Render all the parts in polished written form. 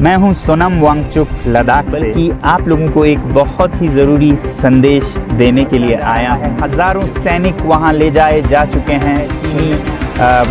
मैं हूं सोनम वांगचुक लद्दाख से, कि आप लोगों को एक बहुत ही ज़रूरी संदेश देने के लिए आया हूं। हज़ारों सैनिक वहां ले जाए जा चुके हैं। चीनी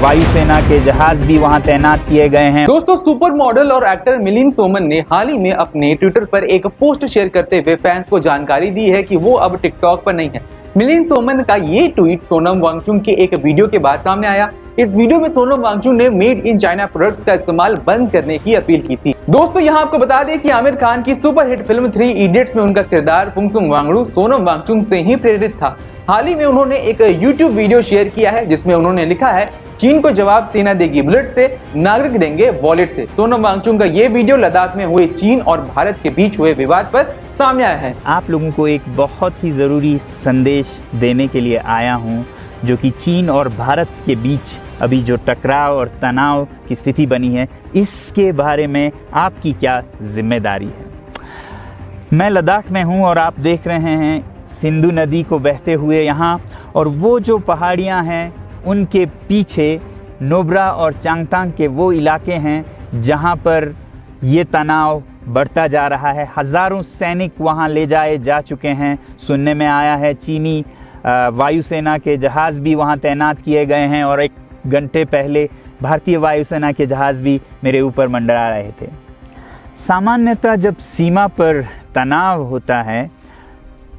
वायुसेना के जहाज भी वहां तैनात किए गए हैं। दोस्तों, सुपर मॉडल और एक्टर मिलिंद सोमन ने हाल ही में अपने ट्विटर पर एक पोस्ट शेयर करते हुए फैंस को जानकारी दी है कि वो अब टिकटॉक पर नहीं है। मिलिंद सोमन का ये ट्वीट सोनम वांगचुक के एक वीडियो के बाद सामने आया। इस वीडियो में सोनम वांगचुक ने मेड इन चाइना प्रोडक्ट्स का इस्तेमाल बंद करने की अपील की थी। दोस्तों, यहाँ आपको बता दें कि आमिर खान की सुपरहिट फिल्म 3 इडियट्स में उनका किरदार फुंगसुक वांगडू सोनम वांगचुक से ही प्रेरित था। हाल ही में उन्होंने एक YouTube वीडियो शेयर किया है जिसमें उन्होंने लिखा है, चीन को जवाब सेना देगी बुलेट से, नागरिक देंगे वॉलेट से। सोनम वांगचुक का ये वीडियो लद्दाख में हुए चीन और भारत के बीच हुए विवाद पर सामने आया है। आप लोगों को एक बहुत ही ज़रूरी संदेश देने के लिए आया हूं, जो कि चीन और भारत के बीच अभी जो टकराव और तनाव की स्थिति बनी है, इसके बारे में आपकी क्या जिम्मेदारी है। मैं लद्दाख में हूं और आप देख रहे हैं सिंधु नदी को बहते हुए यहाँ, और वो जो पहाड़ियाँ हैं उनके पीछे नोब्रा और चांगतांग के वो इलाके हैं जहाँ पर ये तनाव बढ़ता जा रहा है। हज़ारों सैनिक वहाँ ले जाए जा चुके हैं। सुनने में आया है चीनी वायुसेना के जहाज़ भी वहाँ तैनात किए गए हैं, और 1 घंटे पहले भारतीय वायुसेना के जहाज़ भी मेरे ऊपर मंडरा रहे थे। सामान्यतः जब सीमा पर तनाव होता है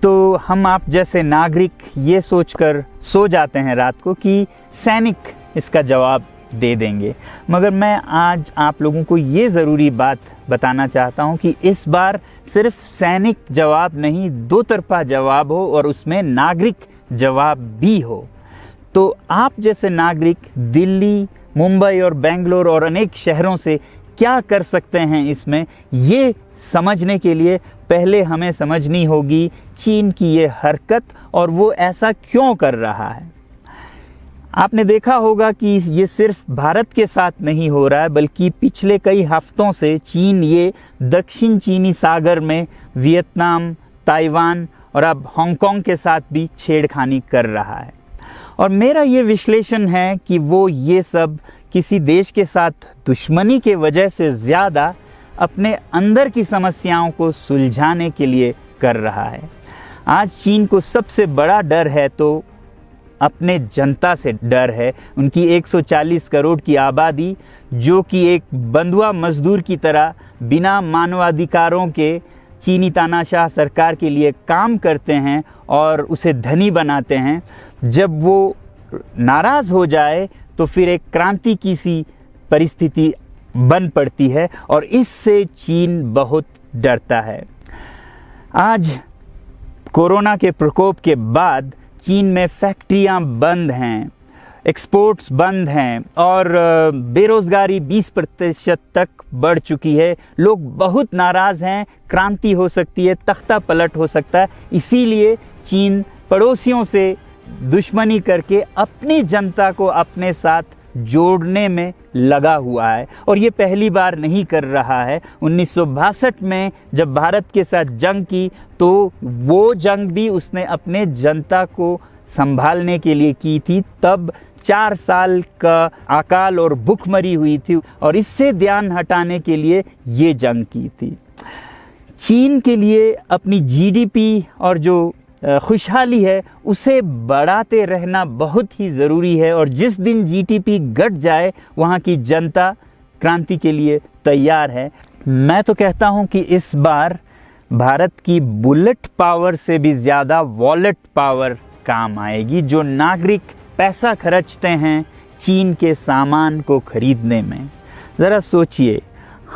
तो हम आप जैसे नागरिक ये सोचकर सो जाते हैं रात को कि सैनिक इसका जवाब दे देंगे। मगर मैं आज आप लोगों को ये ज़रूरी बात बताना चाहता हूँ कि इस बार सिर्फ सैनिक जवाब नहीं, 2 तरफा जवाब हो और उसमें नागरिक जवाब भी हो। तो आप जैसे नागरिक दिल्ली, मुंबई और बेंगलोर और अनेक शहरों से क्या कर सकते हैं इसमें, ये समझने के लिए पहले हमें समझनी होगी चीन की ये हरकत और वो ऐसा क्यों कर रहा है। आपने देखा होगा कि ये सिर्फ भारत के साथ नहीं हो रहा है, बल्कि पिछले कई हफ्तों से चीन ये दक्षिण चीनी सागर में वियतनाम, ताइवान और अब हांगकांग के साथ भी छेड़खानी कर रहा है। और मेरा ये विश्लेषण है कि वो ये सब किसी देश के साथ दुश्मनी के वजह से ज़्यादा अपने अंदर की समस्याओं को सुलझाने के लिए कर रहा है। आज चीन को सबसे बड़ा डर है तो अपने जनता से डर है। उनकी 140 करोड़ की आबादी, जो कि एक बंधुआ मजदूर की तरह बिना मानवाधिकारों के चीनी तानाशाह सरकार के लिए काम करते हैं और उसे धनी बनाते हैं। जब वो नाराज़ हो जाए तो फिर एक क्रांति की सी परिस्थिति बन पड़ती है, और इससे चीन बहुत डरता है। आज कोरोना के प्रकोप के बाद चीन में फैक्ट्रियां बंद हैं, एक्सपोर्ट्स बंद हैं और बेरोज़गारी 20% तक बढ़ चुकी है। लोग बहुत नाराज़ हैं, क्रांति हो सकती है, तख्ता पलट हो सकता है। इसीलिए चीन पड़ोसियों से दुश्मनी करके अपनी जनता को अपने साथ जोड़ने में लगा हुआ है, और ये पहली बार नहीं कर रहा है। 1962 में जब भारत के साथ जंग की तो वो जंग भी उसने अपने जनता को संभालने के लिए की थी। तब 4 साल का अकाल और भूखमरी हुई थी, और इससे ध्यान हटाने के लिए ये जंग की थी। चीन के लिए अपनी जीडीपी और जो खुशहाली है उसे बढ़ाते रहना बहुत ही ज़रूरी है, और जिस दिन जीडीपी घट जाए वहाँ की जनता क्रांति के लिए तैयार है। मैं तो कहता हूँ कि इस बार भारत की बुलेट पावर से भी ज़्यादा वॉलेट पावर काम आएगी। जो नागरिक पैसा खर्चते हैं चीन के सामान को खरीदने में, ज़रा सोचिए,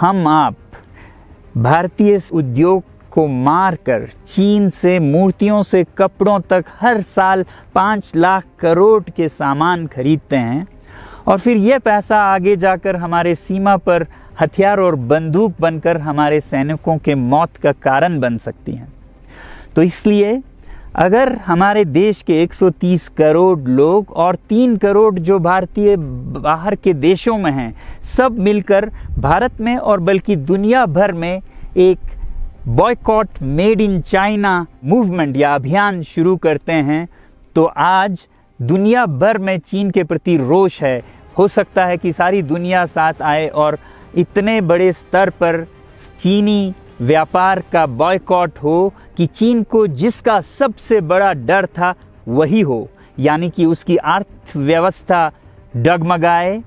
हम आप भारतीय उद्योग को मारकर चीन से मूर्तियों से कपड़ों तक हर साल 5 लाख करोड़ के सामान खरीदते हैं, और फिर यह पैसा आगे जाकर हमारे सीमा पर हथियार और बंदूक बनकर हमारे सैनिकों के मौत का कारण बन सकती हैं। तो इसलिए अगर हमारे देश के 130 करोड़ लोग और 3 करोड़ जो भारतीय बाहर के देशों में हैं, सब मिलकर भारत में और बल्कि दुनिया भर में एक boycott made in China movement या अभियान शुरू करते हैं, तो आज दुनिया भर में चीन के प्रति रोष है। हो सकता है कि सारी दुनिया साथ आए और इतने बड़े स्तर पर चीनी व्यापार का बॉयकॉट हो, कि चीन को जिसका सबसे बड़ा डर था वही हो, यानी कि उसकी अर्थव्यवस्था डगमगाए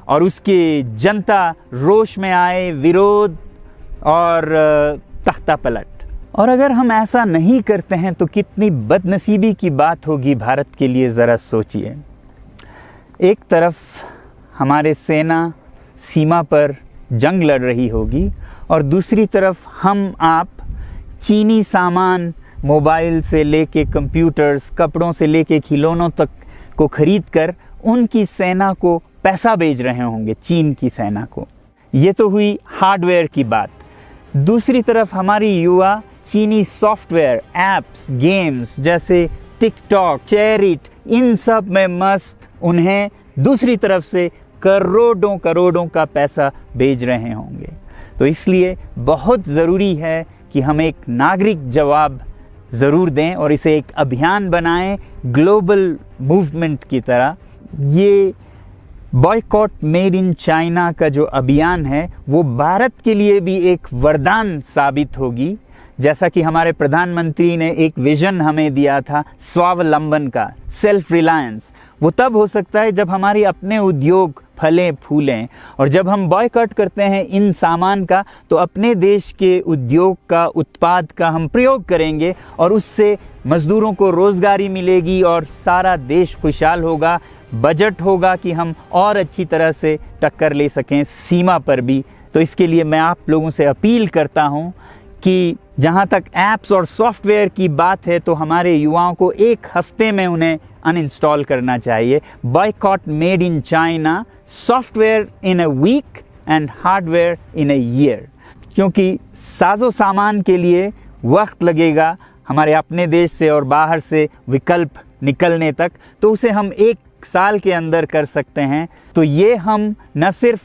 और उसकी जनता रोष में आए, विरोध और तख्ता पलट। और अगर हम ऐसा नहीं करते हैं तो कितनी बदनसीबी की बात होगी भारत के लिए, ज़रा सोचिए। एक तरफ हमारे सेना सीमा पर जंग लड़ रही होगी और दूसरी तरफ हम आप चीनी सामान, मोबाइल से लेके कंप्यूटर्स, कपड़ों से लेके खिलौनों तक को खरीद कर उनकी सेना को पैसा भेज रहे होंगे, चीन की सेना को। ये तो हुई हार्डवेयर की बात। दूसरी तरफ हमारी युवा चीनी सॉफ्टवेयर, एप्स, गेम्स जैसे टिकटॉक, चेरिट, इन सब में मस्त, उन्हें दूसरी तरफ से करोड़ों करोड़ों का पैसा भेज रहे होंगे। तो इसलिए बहुत ज़रूरी है कि हम एक नागरिक जवाब ज़रूर दें और इसे एक अभियान बनाएं, ग्लोबल मूवमेंट की तरह। ये बॉयकॉट मेड इन चाइना का जो अभियान है वो भारत के लिए भी एक वरदान साबित होगी। जैसा कि हमारे प्रधानमंत्री ने एक विजन हमें दिया था स्वावलंबन का, सेल्फ रिलायंस, वो तब हो सकता है जब हमारे अपने उद्योग फलें फूलें। और जब हम बॉयकॉट करते हैं इन सामान का तो अपने देश के उद्योग का, उत्पाद का हम प्रयोग करेंगे और उससे मजदूरों को रोजगारी मिलेगी और सारा देश खुशहाल होगा। बजट होगा कि हम और अच्छी तरह से टक्कर ले सकें सीमा पर भी। तो इसके लिए मैं आप लोगों से अपील करता हूं कि जहां तक ऐप्स और सॉफ्टवेयर की बात है तो हमारे युवाओं को एक हफ्ते में उन्हें अनइंस्टॉल करना चाहिए। Boycott made in China, software in a week and hardware in a year. क्योंकि साजो सामान के लिए वक्त लगेगा हमारे अपने देश से और बाहर से विकल्प निकलने तक, तो उसे हम 1 साल के अंदर कर सकते हैं। तो ये हम न सिर्फ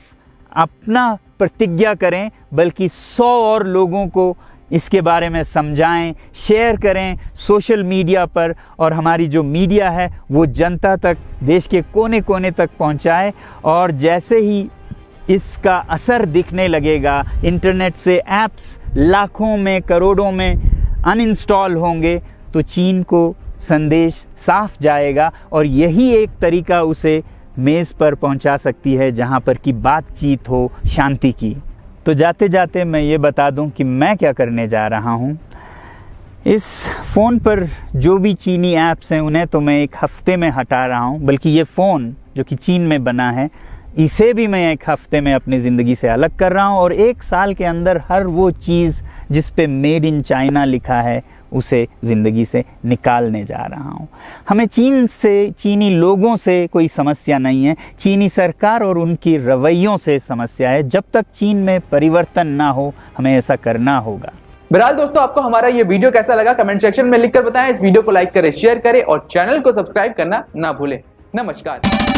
अपना प्रतिज्ञा करें बल्कि 100 और लोगों को इसके बारे में समझाएं, शेयर करें सोशल मीडिया पर, और हमारी जो मीडिया है वो जनता तक, देश के कोने कोने तक पहुंचाए। और जैसे ही इसका असर दिखने लगेगा, इंटरनेट से ऐप्स लाखों में, करोड़ों में अनइंस्टॉल होंगे, तो चीन को संदेश साफ जाएगा और यही एक तरीका उसे मेज़ पर पहुंचा सकती है जहां पर कि बातचीत हो शांति की। तो जाते जाते मैं ये बता दूं कि मैं क्या करने जा रहा हूं। इस फ़ोन पर जो भी चीनी ऐप्स हैं उन्हें तो मैं 1 हफ्ते में हटा रहा हूं, बल्कि ये फ़ोन जो कि चीन में बना है इसे भी मैं 1 हफ्ते में अपनी ज़िंदगी से अलग कर रहा हूं। और 1 साल के अंदर हर वो चीज़ जिस पे मेड इन चाइना लिखा है उसे ज़िंदगी से निकालने जा रहा हूं। हमें चीन से, चीनी लोगों से कोई समस्या नहीं है, चीनी सरकार और उनकी रवैयों से समस्या है। जब तक चीन में परिवर्तन ना हो हमें ऐसा करना होगा। बहरहाल दोस्तों, आपको हमारा ये वीडियो कैसा लगा कमेंट सेक्शन में लिखकर बताएं। इस वीडियो को लाइक करें, शेयर करें और चैनल को सब्सक्राइब करना ना भूलें। नमस्कार।